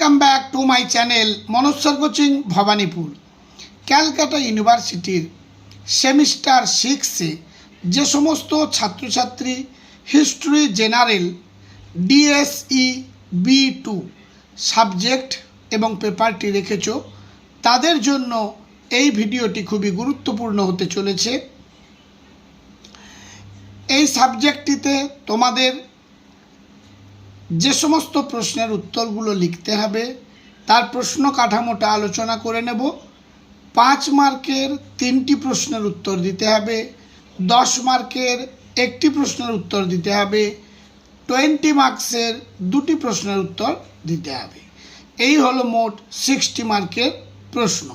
Welcome back to my channel Manoj sir coaching Bhowanipore. Calcutta ইউনিভার্সিটির semester 6-এ যে সমস্ত ছাত্রছাত্রী history general DSE B2 subject এবং পেপারটি রেখেছ, তাদের জন্য এই ভিডিওটি খুবই গুরুত্বপূর্ণ হতে চলেছে। এই সাবজেক্টটিতে তোমাদের যে সমস্ত প্রশ্নের উত্তরগুলো লিখতে হবে তার প্রশ্ন কাঠামোটা আলোচনা করে নেব। 5 মার্কের 3টি প্রশ্নের উত্তর দিতে হবে, 10 মার্কের 1টি প্রশ্নের উত্তর দিতে হবে, 20 মার্কসের 2টি প্রশ্নের উত্তর দিতে হবে। এই হলো মোট 60 মার্কের প্রশ্ন।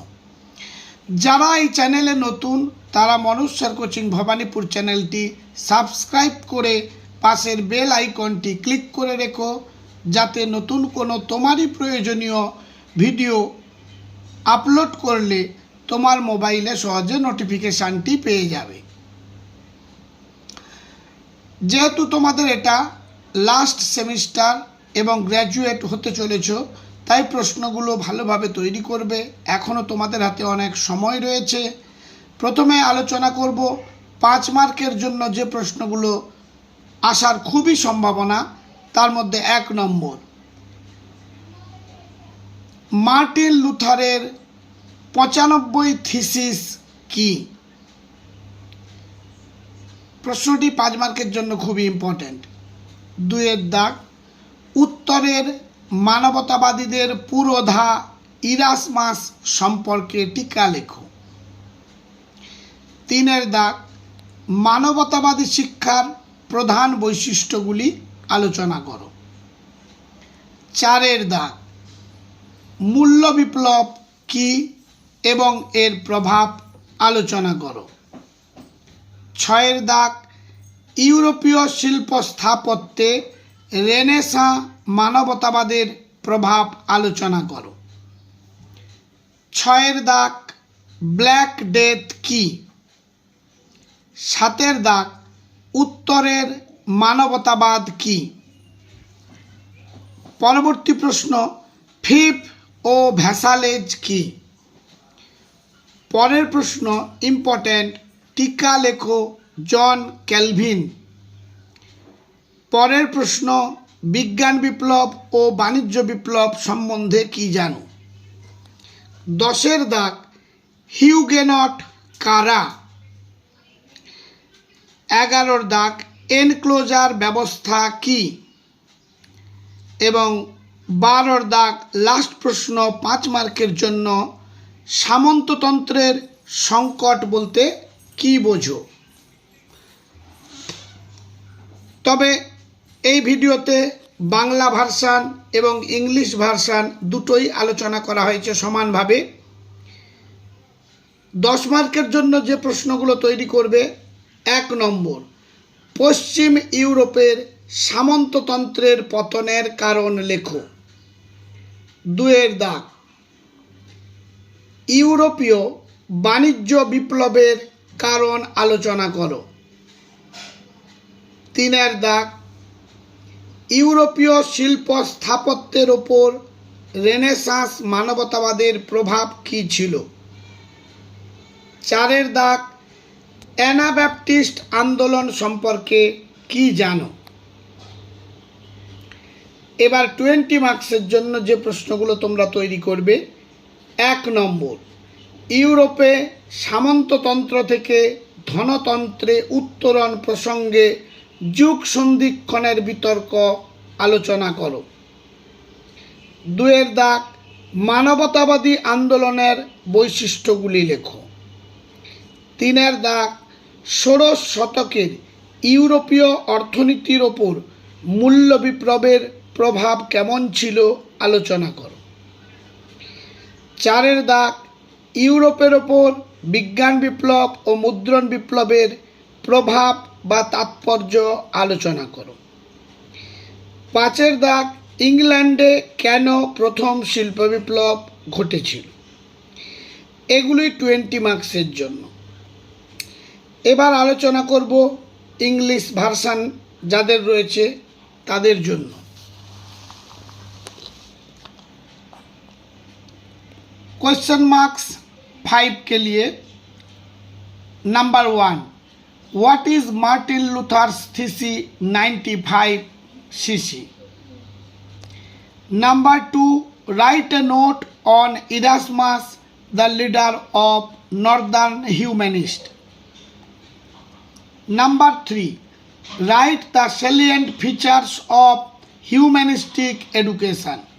যারা এই চ্যানেলে নতুন তারা মনোজ স্যার কোচিং ভবানীপুর চ্যানেলটি সাবস্ক্রাইব করে পাশের বেল আইকনটি ক্লিক করে রেখো, যাতে নতুন কোনো তোমারই প্রয়োজনীয় ভিডিও আপলোড করলে তোমার মোবাইলে সহজে নোটিফিকেশানটি পেয়ে যাবে। যেহেতু তোমাদের এটা লাস্ট সেমিস্টার এবং গ্র্যাজুয়েট হতে চলেছ, তাই প্রশ্নগুলো ভালোভাবে তৈরি করবে। এখনও তোমাদের হাতে অনেক সময় রয়েছে। প্রথমে আলোচনা করব 5 মার্কের জন্য যে প্রশ্নগুলো আসার খুবই সম্ভাবনা। তার মধ্যে 1 নম্বর, মার্টিন লুথারের 95 থিসিস কি? প্রশ্নটি 5 মার্কের জন্য খুবই ইম্পর্ট্যান্ট। 2 দাগ, উত্তরের মানবতাবাদীদের পুরোধা ইরাসমাস সম্পর্কে টিকা লেখো। 3 দাগ, মানবতাবাদী শিক্ষার প্রধান বৈশিষ্ট্যগুলি আলোচনা করো। 4 দাগ, মূল্য বিপ্লব কি এবং এর প্রভাব আলোচনা করো। 6 দাগ, ইউরোপীয় শিল্প স্থাপত্যে রেনেসাঁ মানবতাবাদের প্রভাব আলোচনা করো। 6 দাগ, ব্ল্যাক ডেথ কি? 7 দাগ, উত্তরের মানবতাবাদ কি? পরবর্তী প্রশ্ন, ফিপ ও ভ্যাসালেজ কি? পরের প্রশ্ন ইম্পর্ট্যান্ট, টিকা লেখো জন ক্যালভিন। পরের প্রশ্ন, বিজ্ঞান বিপ্লব ও বাণিজ্য বিপ্লব সম্বন্ধে কি জানো? 10 দাগ, হিউগেনট কারা? 11 দাগ, এনক্লোজার ব্যবস্থা কি? এবং 12 দাগ, লাস্ট প্রশ্ন 5 মার্কের জন্য, সামন্ততন্ত্রের সংকট বলতে কি বোঝো? তবে এই ভিডিওতে বাংলা ভার্সান এবং ইংলিশ ভার্সান দুটোই আলোচনা করা হয়েছে সমানভাবে। 10 মার্কের জন্য যে প্রশ্নগুলো তৈরি করবে, 1 নম্বর, পশ্চিম ইউরোপের সামন্ততন্ত্রের পতনের কারণ লেখো। 2 দাগ, ইউরোপীয় বাণিজ্য বিপ্লবের কারণ আলোচনা করো। 3 দাগ, ইউরোপীয় শিল্প স্থাপত্যের ওপর রেনেসাঁস মানবতাবাদের প্রভাব কী ছিল? 4 দাগ, অ্যানাব্যাপটিস্ট আন্দোলন সম্পর্কে কি জানো? এবার 20 মার্কসের জন্য যে প্রশ্নগুলো তোমরা তৈরি করবে, 1 নম্বর, ইউরোপে সামন্ততন্ত্র থেকে ধনতন্ত্রে উত্তরণ প্রসঙ্গে যুগ সন্ধিক্ষণের বিতর্ক আলোচনা করো। 2 দাগ, মানবতাবাদী আন্দোলনের বৈশিষ্ট্যগুলি লেখো। 3 দাগ, ষোড়শ শতকের ইউরোপীয় অর্থনীতির ওপর মূল্য বিপ্লবের প্রভাব কেমন ছিল আলোচনা করো। 4 দাগ, ইউরোপের ওপর বিজ্ঞান বিপ্লব ও মুদ্রণ বিপ্লবের প্রভাব বা তাৎপর্য আলোচনা করো। 5 দাগ, ইংল্যান্ডে কেন প্রথম শিল্প বিপ্লব ঘটেছিল? এগুলি 20 মার্কসের জন্য। এবার আলোচনা করব ইংলিশ ভার্সান যাদের রয়েছে তাদের জন্য। क्वेश्चन मार्क्स 5 के लिए। Number 1, what is Martin Luther's theses 95 cc? Number 2, write a note on Erasmus, the leader of Northern Humanists. Number 3, write the salient features of humanistic education.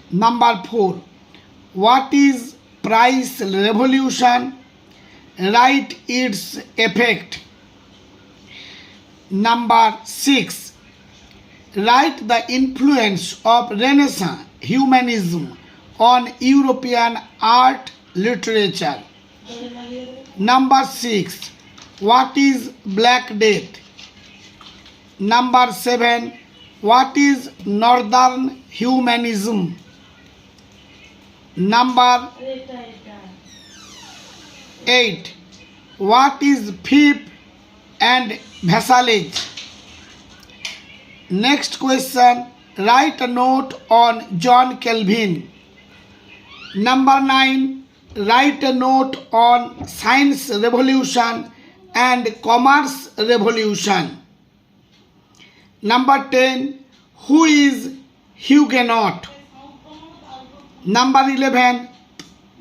Number 4, what is price revolution? Write its effect. Number 6, write the influence of Renaissance humanism on European art literature. Number 6, what is Black Death? Number 7, what is Northern humanism? Number 8, what is fief and vassalage? Next question, write a note on John Calvin. Number 9, write a note on science revolution and commerce revolution. Number 10, who is Huguenot? Number 11,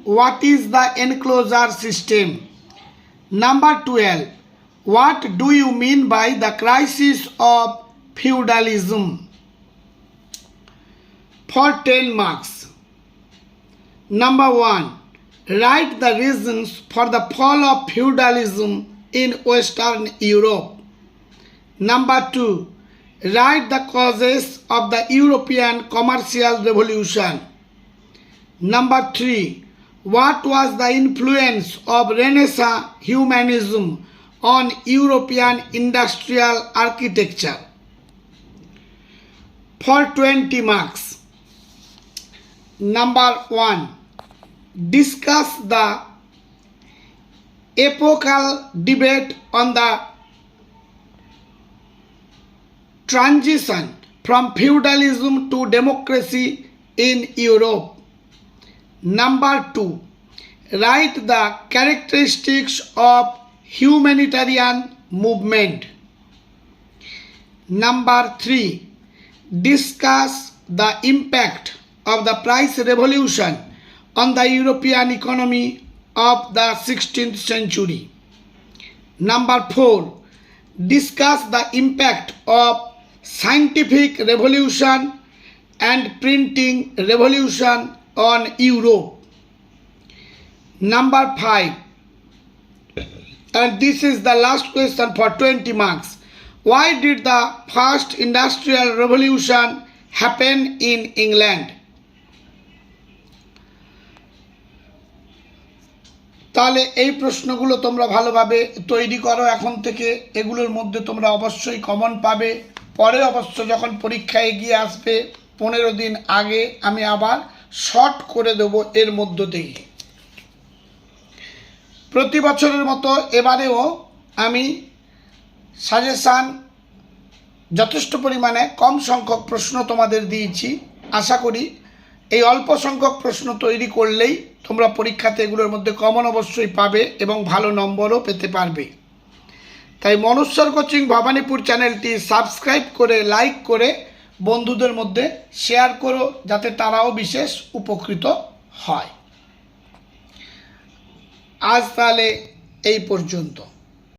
what is the enclosure system? Number 12, what do you mean by the crisis of feudalism? For 10 marks. Number 1, write the reasons for the fall of feudalism in Western Europe. Number 2, write the causes of the European commercial revolution. Number 3, what was the influence of Renaissance humanism on European industrial architecture? For 20 marks. Number 1, discuss the epochal debate on the transition from feudalism to democracy in Europe. Number 2, write the characteristics of humanitarian movement. Number 3, discuss the impact of the price revolution on the European economy of the 16th century. Number 4, discuss the impact of scientific revolution and printing revolution on Europe. Number 5, and this is the last question for 20 marks. Why did the first industrial revolution happen in England? তাহলে এই প্রশ্নগুলো তোমরা ভালোভাবে তৈরি করো এখন থেকে। এগুলোর মধ্যে তোমরা অবশ্যই কমন পাবে। পরে অবশ্য যখন পরীক্ষা এগিয়ে আসবে 15 দিন আগে আমি আবার শর্ট করে দেব এর মধ্য থেকে। প্রতি বছরের মতো এবারেও আমি সাজেশান যথেষ্ট পরিমাণে কম সংখ্যক প্রশ্ন তোমাদের দিয়েছি। আশা করি এই অল্প সংখ্যক প্রশ্ন তৈরি করলেই তোমরা পরীক্ষাতে এগুলোর মধ্যে কমন অবশ্যই পাবে এবং ভালো নম্বরও পেতে পারবে। তাই মনুষ্যর কোচিং ভবানীপুর চ্যানেলটি সাবস্ক্রাইব করে লাইক করে বন্ধুদের মধ্যে শেয়ার করো যাতে তারাও বিশেষ উপকৃত হয়। আজ তাহলে এই পর্যন্ত।